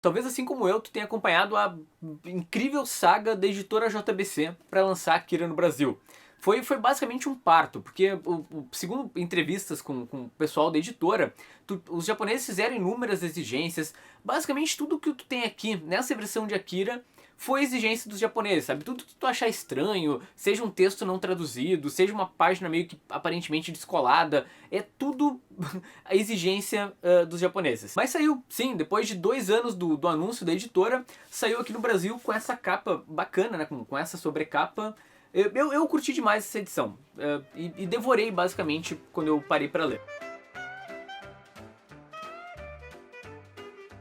Talvez assim como eu, tu tenha acompanhado a incrível saga da editora JBC para lançar Akira no Brasil. Foi basicamente um parto, porque segundo entrevistas com o pessoal da editora, os japoneses fizeram inúmeras exigências. Basicamente tudo que tu tem aqui nessa versão de Akira foi exigência dos japoneses, sabe? Tudo que tu achar estranho, seja um texto não traduzido, seja uma página meio que aparentemente descolada, é tudo a exigência dos japoneses. Mas saiu, sim, depois de 2 anos do anúncio da editora, saiu aqui no Brasil com essa capa bacana, né? Com essa sobrecapa. Eu curti demais essa edição e devorei basicamente quando eu parei para ler.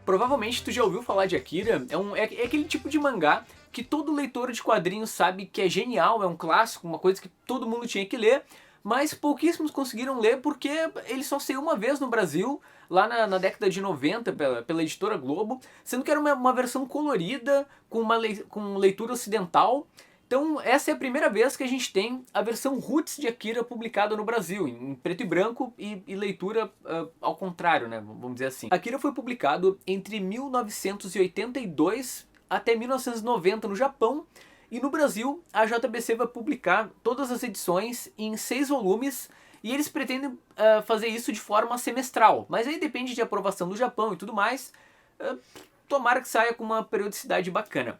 Provavelmente tu já ouviu falar de Akira, é aquele tipo de mangá que todo leitor de quadrinhos sabe que é genial, é um clássico, uma coisa que todo mundo tinha que ler, mas pouquíssimos conseguiram ler porque ele só saiu uma vez no Brasil, lá na década de 90, pela editora Globo, sendo que era uma versão colorida, com leitura ocidental. Então essa é a primeira vez que a gente tem a versão roots de Akira publicada no Brasil, em preto e branco e leitura ao contrário, né, vamos dizer assim. Akira foi publicado entre 1982 até 1990 no Japão, e no Brasil a JBC vai publicar todas as edições em 6 volumes, e eles pretendem fazer isso de forma semestral, mas aí depende de aprovação do Japão e tudo mais. Tomara que saia com uma periodicidade bacana.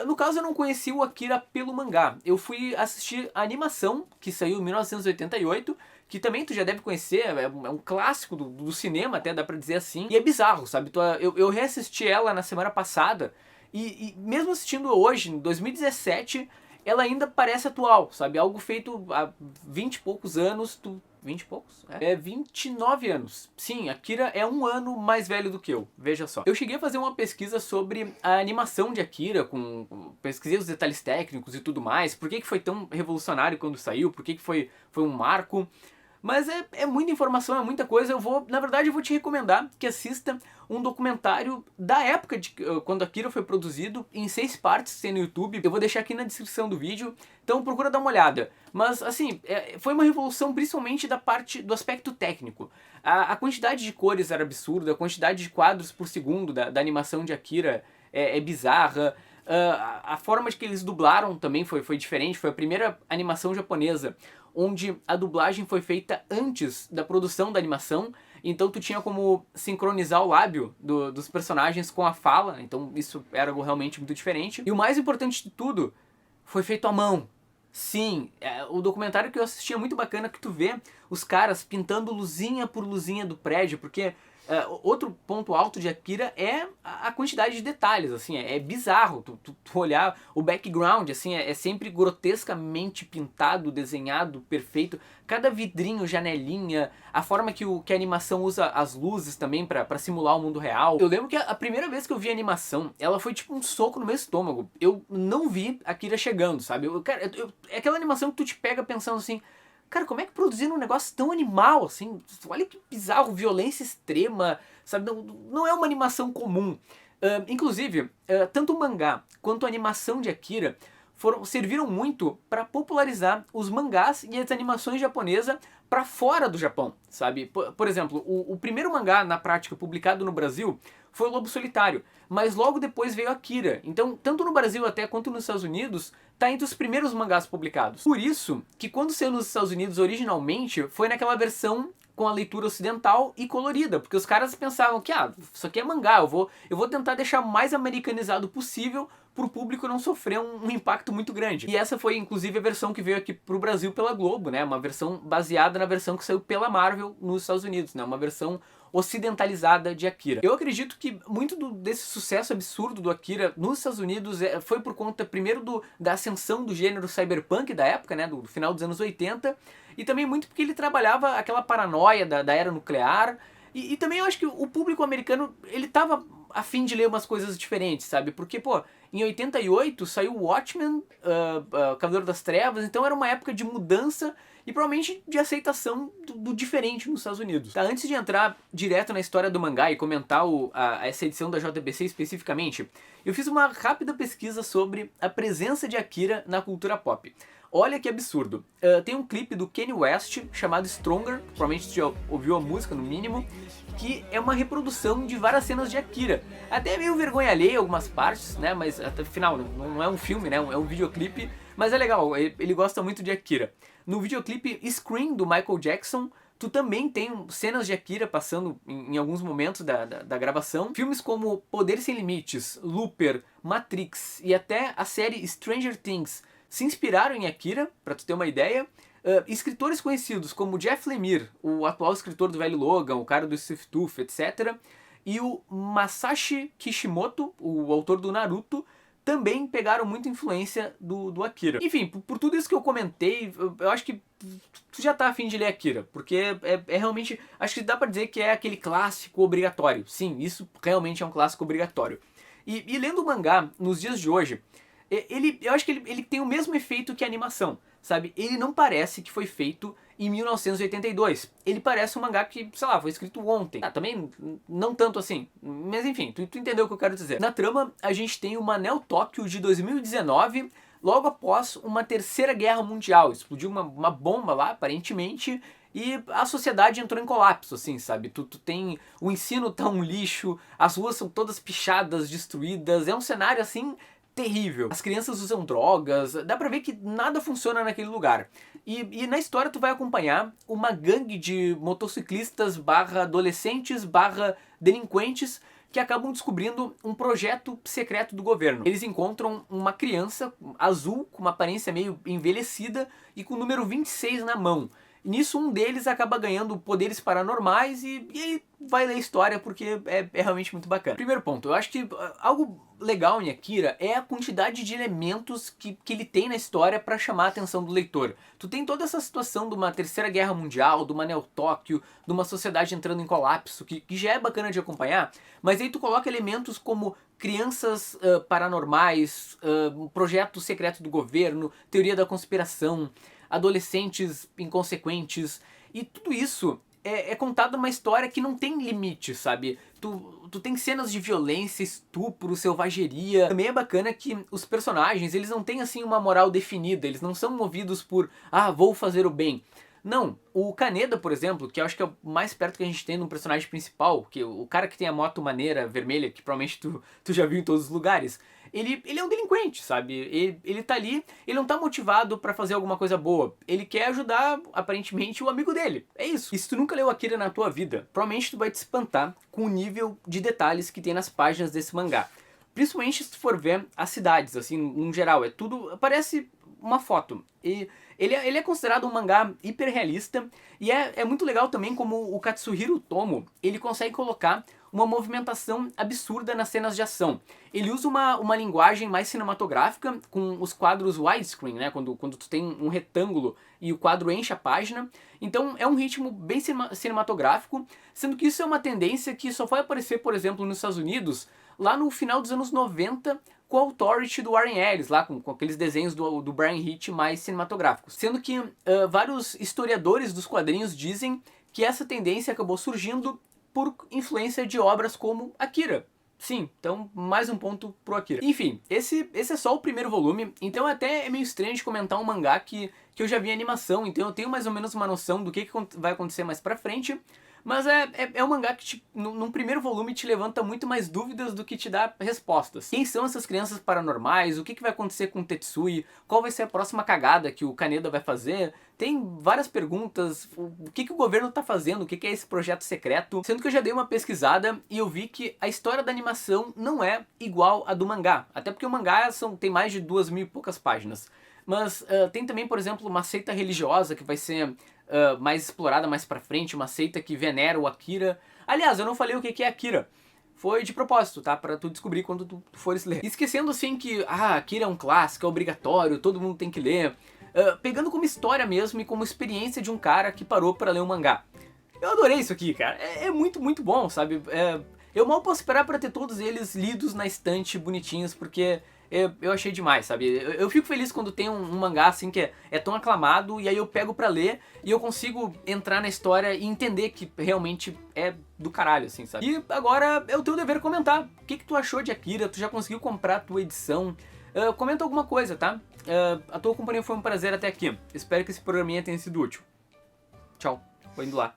No caso, eu não conheci o Akira pelo mangá. Eu fui assistir a animação, que saiu em 1988, que também tu já deve conhecer, é um clássico do cinema, até dá pra dizer assim. E é bizarro, sabe? Eu reassisti ela na semana passada, e mesmo assistindo hoje, em 2017, ela ainda parece atual, sabe? Algo feito há 20 e poucos anos, 20 e poucos? É 29 anos. Sim, Akira é um ano mais velho do que eu, veja só. Eu cheguei a fazer uma pesquisa sobre a animação de Akira, pesquisei os detalhes técnicos e tudo mais, por que foi tão revolucionário quando saiu, por que foi um marco. Mas é muita informação, é muita coisa. Na verdade, eu vou te recomendar que assista um documentário da época de quando Akira foi produzido, em 6 partes, tem no YouTube. Eu vou deixar aqui na descrição do vídeo, então procura dar uma olhada. Mas, assim, foi uma revolução principalmente da parte do aspecto técnico. A quantidade de cores era absurda, a quantidade de quadros por segundo da animação de Akira é bizarra. A forma de que eles dublaram também foi diferente, foi a primeira animação japonesa onde a dublagem foi feita antes da produção da animação, então tu tinha como sincronizar o lábio dos personagens com a fala, então isso era algo realmente muito diferente. E o mais importante de tudo, foi feito à mão. Sim, o documentário que eu assisti é muito bacana, que tu vê os caras pintando luzinha por luzinha do prédio, porque outro ponto alto de Akira é a quantidade de detalhes, assim, é bizarro tu olhar o background, assim, é sempre grotescamente pintado, desenhado, perfeito, cada vidrinho, janelinha, a forma que a animação usa as luzes também pra simular o mundo real. Eu lembro que a primeira vez que eu vi a animação, ela foi tipo um soco no meu estômago. Eu não vi Akira chegando, sabe? É aquela animação que tu te pega pensando assim, cara, como é que produziram um negócio tão animal, assim? Olha que bizarro, violência extrema, sabe? Não é uma animação comum. Inclusive, tanto o mangá quanto a animação de Akira serviram muito para popularizar os mangás e as animações japonesas para fora do Japão, sabe? Por exemplo, o primeiro mangá na prática publicado no Brasil foi o Lobo Solitário, mas logo depois veio Akira. Então, tanto no Brasil até quanto nos Estados Unidos, tá entre os primeiros mangás publicados. Por isso que quando saiu nos Estados Unidos originalmente, foi naquela versão com a leitura ocidental e colorida, porque os caras pensavam que, isso aqui é mangá, eu vou tentar deixar mais americanizado possível pro público não sofrer um impacto muito grande. E essa foi inclusive a versão que veio aqui pro Brasil pela Globo, né? Uma versão baseada na versão que saiu pela Marvel nos Estados Unidos, né? Uma versão ocidentalizada de Akira. Eu acredito que muito desse sucesso absurdo do Akira nos Estados Unidos foi por conta, primeiro, da ascensão do gênero cyberpunk da época, né, do final dos anos 80, e também muito porque ele trabalhava aquela paranoia da era nuclear, e também eu acho que o público americano, ele tava a fim de ler umas coisas diferentes, sabe? Porque, pô, em 88 saiu Watchmen, Cavaleiro das Trevas, então era uma época de mudança e provavelmente de aceitação do diferente nos Estados Unidos. Tá, antes de entrar direto na história do mangá e comentar essa edição da JBC especificamente, eu fiz uma rápida pesquisa sobre a presença de Akira na cultura pop. Olha que absurdo. Tem um clipe do Kanye West chamado Stronger, provavelmente você já ouviu a música no mínimo, que é uma reprodução de várias cenas de Akira. Até meio vergonha alheia algumas partes, né? Mas afinal, não é um filme, né? É um videoclipe, mas é legal, ele gosta muito de Akira. No videoclipe Scream do Michael Jackson, tu também tem cenas de Akira passando em alguns momentos da gravação. Filmes como Poder Sem Limites, Looper, Matrix e até a série Stranger Things se inspiraram em Akira, pra tu ter uma ideia. Escritores conhecidos como Jeff Lemire, o atual escritor do Velho Logan, o cara do Swift Tooth, etc. E o Masashi Kishimoto, o autor do Naruto, também pegaram muita influência do Akira. Enfim, por tudo isso que eu comentei, eu acho que tu já tá afim de ler Akira, porque é realmente, acho que dá pra dizer que é aquele clássico obrigatório. Sim, isso realmente é um clássico obrigatório. E lendo o mangá nos dias de hoje, eu acho que ele tem o mesmo efeito que a animação, sabe? Ele não parece que foi feito em 1982. Ele parece um mangá que, sei lá, foi escrito ontem. Também não tanto assim, mas enfim, tu entendeu o que eu quero dizer. Na trama, a gente tem uma Neo Tóquio de 2019, logo após uma terceira guerra mundial. Explodiu uma bomba lá, aparentemente, e a sociedade entrou em colapso, assim, sabe? Tu tem... O ensino tá um lixo, as ruas são todas pichadas, destruídas, é um cenário, assim, terrível. As crianças usam drogas, dá pra ver que nada funciona naquele lugar. E na história tu vai acompanhar uma gangue de motociclistas barra adolescentes barra delinquentes que acabam descobrindo um projeto secreto do governo. Eles encontram uma criança azul com uma aparência meio envelhecida e com o número 26 na mão. E nisso um deles acaba ganhando poderes paranormais e aí vai ler a história porque é realmente muito bacana. Primeiro ponto, eu acho que algo legal em Akira é a quantidade de elementos que ele tem na história para chamar a atenção do leitor. Tu tem toda essa situação de uma terceira guerra mundial, de uma Neo Tóquio, de uma sociedade entrando em colapso, que já é bacana de acompanhar, mas aí tu coloca elementos como crianças paranormais, um projeto secreto do governo, teoria da conspiração, adolescentes inconsequentes, e tudo isso é contado numa história que não tem limite, sabe? Tu tem cenas de violência, estupro, selvageria. Também é bacana que os personagens, eles não têm assim uma moral definida, eles não são movidos por, vou fazer o bem. Não, o Kaneda, por exemplo, que eu acho que é o mais perto que a gente tem de um personagem principal, que o cara que tem a moto maneira, vermelha, que provavelmente tu já viu em todos os lugares, ele é um delinquente, sabe? Ele tá ali, ele não tá motivado pra fazer alguma coisa boa, ele quer ajudar, aparentemente, o amigo dele, é isso. E se tu nunca leu Akira na tua vida, provavelmente tu vai te espantar com o nível de detalhes que tem nas páginas desse mangá. Principalmente se tu for ver as cidades, assim, no geral, é tudo, parece uma foto. E ele é considerado um mangá hiperrealista e é muito legal também como o Katsuhiro Otomo, ele consegue colocar uma movimentação absurda nas cenas de ação. Ele usa uma linguagem mais cinematográfica com os quadros widescreen, né? Quando tu tem um retângulo e o quadro enche a página. Então é um ritmo bem cinematográfico, sendo que isso é uma tendência que só foi aparecer, por exemplo, nos Estados Unidos lá no final dos anos 90, com a Authority do Warren Ellis, lá com aqueles desenhos do Brian Hitch mais cinematográficos. Sendo que vários historiadores dos quadrinhos dizem que essa tendência acabou surgindo por influência de obras como Akira. Sim, então mais um ponto pro Akira. Enfim, esse é só o primeiro volume, então até é meio estranho de comentar um mangá que eu já vi em animação, então eu tenho mais ou menos uma noção do que vai acontecer mais pra frente. Mas é um mangá que num primeiro volume te levanta muito mais dúvidas do que te dá respostas. Quem são essas crianças paranormais? O que vai acontecer com o Tetsui? Qual vai ser a próxima cagada que o Kaneda vai fazer? Tem várias perguntas. O que o governo tá fazendo? O que é esse projeto secreto? Sendo que eu já dei uma pesquisada e eu vi que a história da animação não é igual à do mangá. Até porque o mangá tem mais de 2.000 e poucas páginas. Mas tem também, por exemplo, uma seita religiosa que vai ser mais explorada mais pra frente, uma seita que venera o Akira. Aliás, eu não falei o que é Akira. Foi de propósito, tá? Pra tu descobrir quando tu fores ler. Esquecendo assim que, Akira é um clássico, é obrigatório, todo mundo tem que ler. Pegando como história mesmo e como experiência de um cara que parou pra ler um mangá. Eu adorei isso aqui, cara. É muito, muito bom, sabe? Eu mal posso esperar pra ter todos eles lidos na estante, bonitinhos, porque eu achei demais, sabe? Eu fico feliz quando tem um mangá assim que é tão aclamado e aí eu pego pra ler e eu consigo entrar na história e entender que realmente é do caralho, assim, sabe? E agora é o teu dever comentar. O que tu achou de Akira? Tu já conseguiu comprar a tua edição? Comenta alguma coisa, tá? A tua companhia foi um prazer até aqui. Espero que esse programinha tenha sido útil. Tchau, vou indo lá.